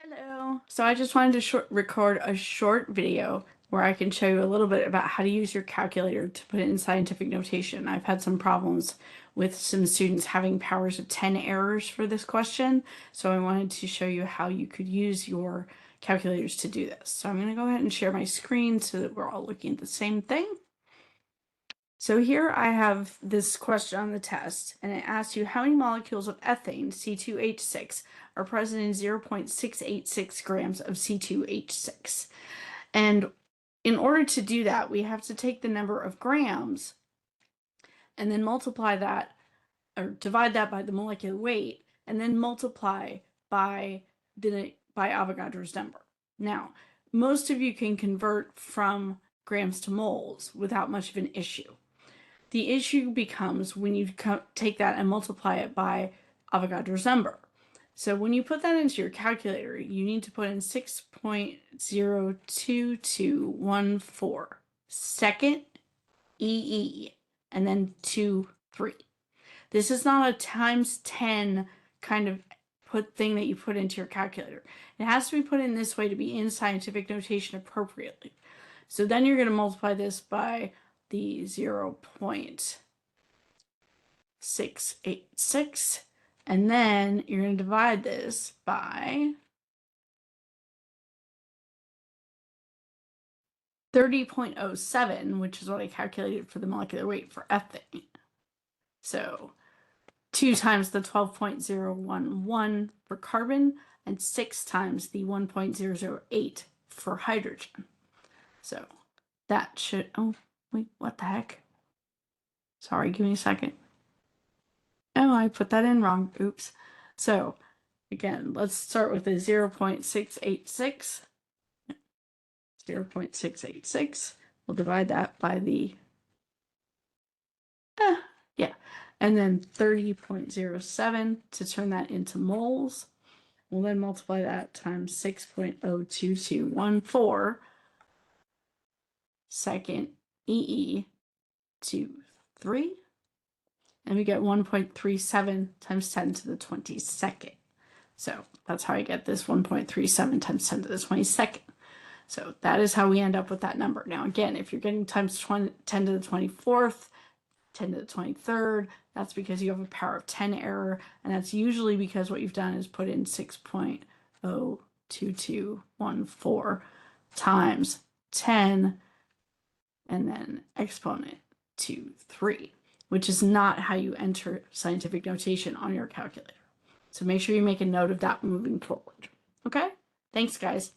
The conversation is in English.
Hello. So I just wanted to record a short video where I can show you a little bit about how to use your calculator to put it in scientific notation. I've had some problems with some students having powers of 10 errors for this question, so I wanted to show you how you could use your calculators to do this. So I'm going to go ahead and share my screen so that we're all looking at the same thing. So here I have this question on the test, and it asks you how many molecules of ethane, C2H6, are present in 0.686 grams of C2H6. And in order to do that, we have to take the number of grams and then multiply that, or divide that by the molecular weight, and then multiply by Avogadro's number. Now, most of you can convert from grams to moles without much of an issue. The issue becomes when you take that and multiply it by Avogadro's number. So when you put that into your calculator, you need to put in 6.02214 second EE and then 23. This is not a times 10 kind of thing that you put into your calculator. It has to be put in this way to be in scientific notation appropriately. So then you're going to multiply this by the 0.686, and then you're going to divide this by 30.07, which is what I calculated for the molecular weight for ethane. So 2 times the 12.011 for carbon and 6 times the 1.008 for hydrogen. So that should, oh, wait, what the heck? Sorry, give me a second. Oh, I put that in wrong. Oops. So again, let's start with the 0.686. 0.686. We'll divide that by the, yeah, and then 30.07 to turn that into moles. We'll then multiply that times 6.02214 second EE to 3. And we get 1.37 times 10 to the 22nd. So that's how I get this 1.37 times 10 to the 22nd. So that is how we end up with that number. Now, again, if you're getting times 10 to the 24th, 10 to the 23rd, that's because you have a power of 10 error. And that's usually because what you've done is put in 6.02214 times 10 and then exponent to 3, which is not how you enter scientific notation on your calculator. So make sure you make a note of that moving forward. Okay? Thanks, guys.